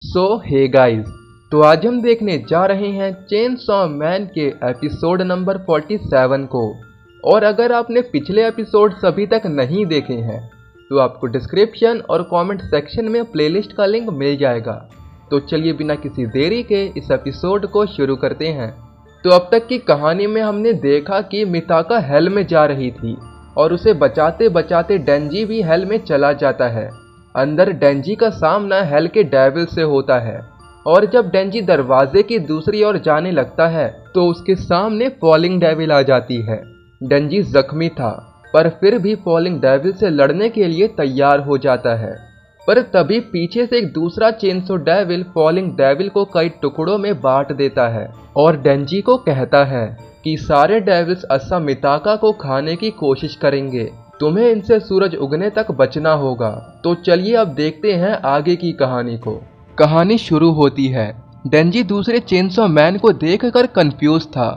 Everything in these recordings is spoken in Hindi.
हे गाइस, तो आज हम देखने जा रहे हैं चेनसॉ मैन के एपिसोड नंबर 47 को। और अगर आपने पिछले एपिसोड्स अभी तक नहीं देखे हैं तो आपको डिस्क्रिप्शन और कमेंट सेक्शन में प्लेलिस्ट का लिंक मिल जाएगा। तो चलिए बिना किसी देरी के इस एपिसोड को शुरू करते हैं। तो अब तक की कहानी में हमने देखा कि मिताका हेल में जा रही थी और उसे बचाते बचाते डेंजी भी हेल में चला जाता है। अंदर डेंजी का सामना हेल के डेविल से होता है और जब डेंजी दरवाजे की दूसरी ओर जाने लगता है तो उसके सामने फॉलिंग डेविल आ जाती है। डेंजी जख्मी था पर फिर भी फॉलिंग डेविल से लड़ने के लिए तैयार हो जाता है। पर तभी पीछे से एक दूसरा चेनसो डेविल फॉलिंग डेविल को कई टुकड़ों में बांट देता है और डेंजी को कहता है कि सारे डेविल्स अस्सा मिताका को खाने की कोशिश करेंगे, तुम्हें इनसे सूरज उगने तक बचना होगा। तो चलिए अब देखते हैं आगे की कहानी को। कहानी शुरू होती है। डेंजी दूसरे चेनसॉ मैन को देखकर कंफ्यूज था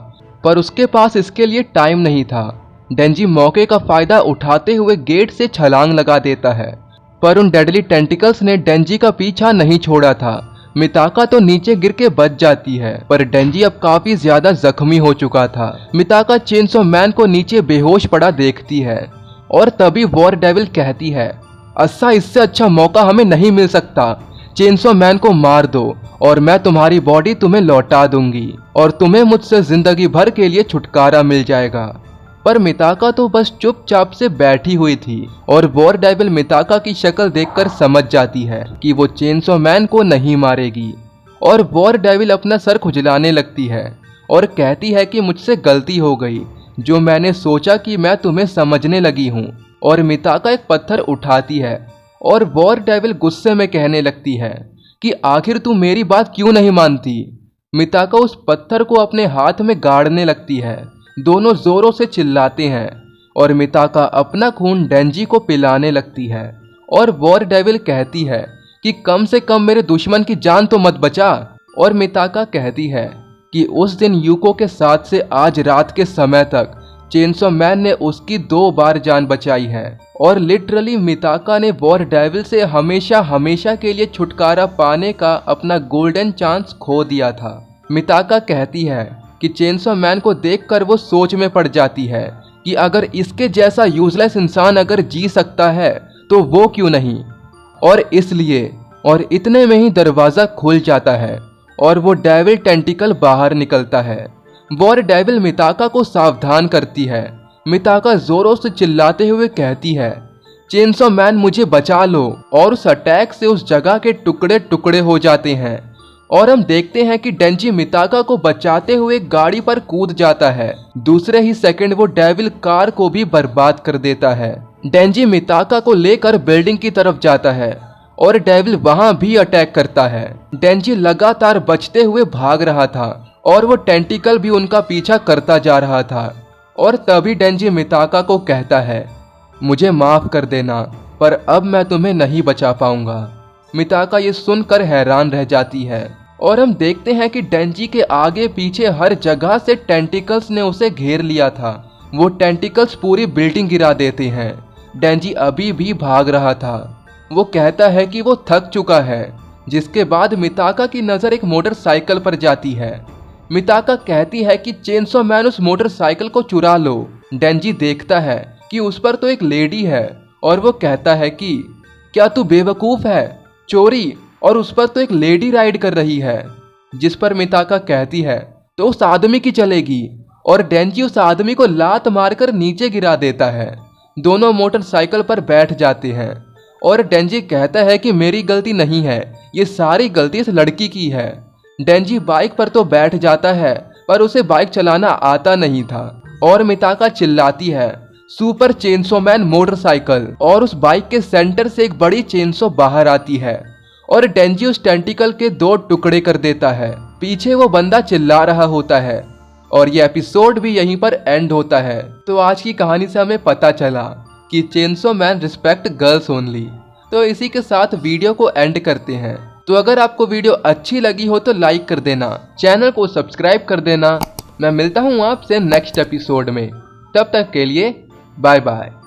पर उसके पास इसके लिए टाइम नहीं था। डेंजी मौके का फायदा उठाते हुए गेट से छलांग लगा देता है पर उन डेडली टेंटिकल्स ने डेंजी का पीछा नहीं छोड़ा था। मिताका तो नीचे गिर के बच जाती है पर डेंजी अब काफी ज्यादा जख्मी हो चुका था। मिताका चेनसॉ मैन को नीचे बेहोश पड़ा देखती है और तभी वॉर डेविल कहती है, अस्सा इससे अच्छा मौका हमें नहीं मिल सकता, चेनसॉ मैन को मार दो और मैं तुम्हारी बॉडी तुम्हें लौटा दूंगी और तुम्हें मुझसे जिंदगी भर के लिए छुटकारा मिल जाएगा। पर मिताका तो बस चुपचाप से बैठी हुई थी और वॉर डेविल मिताका की शक्ल देखकर समझ जाती है कि वो चेनसॉ मैन को नहीं मारेगी और वॉर डेविल अपना सर खुजलाने लगती है और कहती है कि मुझसे गलती हो गई, जो मैंने सोचा कि मैं तुम्हें समझने लगी हूँ। और मिताका एक पत्थर उठाती है और वॉर डेविल गुस्से में कहने लगती है कि आखिर तू मेरी बात क्यों नहीं मानती। मिताका उस पत्थर को अपने हाथ में गाड़ने लगती है। दोनों जोरों से चिल्लाते हैं और मिताका अपना खून डेंजी को पिलाने लगती है और वॉर डेविल कहती है कि कम से कम मेरे दुश्मन की जान तो मत बचा। और मिताका कहती है कि उस दिन यूको के साथ से आज रात के समय तक चेनसॉ मैन ने उसकी 2 बार जान बचाई है और लिटरली मिताका ने वॉर डेविल से हमेशा हमेशा के लिए छुटकारा पाने का अपना गोल्डन चांस खो दिया था। मिताका कहती है कि चेनसॉ मैन को देखकर वो सोच में पड़ जाती है कि अगर इसके जैसा यूजलेस इंसान अगर जी सकता है तो वो क्यों नहीं। और इसलिए और इतने में ही दरवाज़ा खुल जाता है और वो डेविल टेंटिकल बाहर निकलता है। वॉर डेविल मिताका को सावधान करती है। मिताका जोरों से चिल्लाते हुए कहती है, चेनसॉ मैन मुझे बचा लो। और उस अटैक से उस जगह के टुकड़े टुकड़े हो जाते हैं और हम देखते हैं कि डेंजी मिताका को बचाते हुए गाड़ी पर कूद जाता है। दूसरे ही सेकंड वो डेविल कार को भी बर्बाद कर देता है। डेंजी मिताका को लेकर बिल्डिंग की तरफ जाता है और डेविल वहां भी अटैक करता है। डेंजी लगातार बचते हुए भाग रहा था और वो टेंटिकल भी उनका पीछा करता जा रहा था। और तभी डेंजी मिताका को कहता है, मुझे माफ कर देना पर अब मैं तुम्हें नहीं बचा पाऊंगा। मिताका ये सुनकर हैरान रह जाती है और हम देखते हैं कि डेंजी के आगे पीछे हर जगह से टेंटिकल्स ने उसे घेर लिया था। वो टेंटिकल्स पूरी बिल्डिंग गिरा देते हैं। डेंजी अभी भी भाग रहा था। वो कहता है कि वो थक चुका है, जिसके बाद मिताका की नज़र एक मोटरसाइकिल पर जाती है। मिताका कहती है कि चेनसॉ मैन उस मोटरसाइकिल को चुरा लो। डेंजी देखता है कि उस पर तो एक लेडी है और वो कहता है कि क्या तू बेवकूफ़ है, चोरी, और उस पर तो एक लेडी राइड कर रही है। जिस पर मिताका कहती है तो उस आदमी की चलेगी और डेंजी उस आदमी को लात मारकर नीचे गिरा देता है। दोनों मोटरसाइकिल पर बैठ जाते हैं और डेंजी कहता है कि मेरी गलती नहीं है, ये सारी गलती इस लड़की की है। डेंजी बाइक पर तो बैठ जाता है पर उसे बाइक चलाना आता नहीं था और मिताका चिल्लाती है, सुपर चेनसॉ मैन मोटरसाइकिल। और उस बाइक के सेंटर से एक बड़ी चेनसॉ बाहर आती है और डेंजी उस टेंटिकल के 2 टुकड़े कर देता है। पीछे वो बंदा चिल्ला रहा होता है और ये एपिसोड भी यहीं पर एंड होता है। तो आज की कहानी से हमें पता चला कि chainsaw man respect girls only. तो इसी के साथ वीडियो को एंड करते हैं। तो अगर आपको वीडियो अच्छी लगी हो तो लाइक कर देना, चैनल को सब्सक्राइब कर देना। मैं मिलता हूँ आपसे नेक्स्ट एपिसोड में, तब तक के लिए बाय बाय।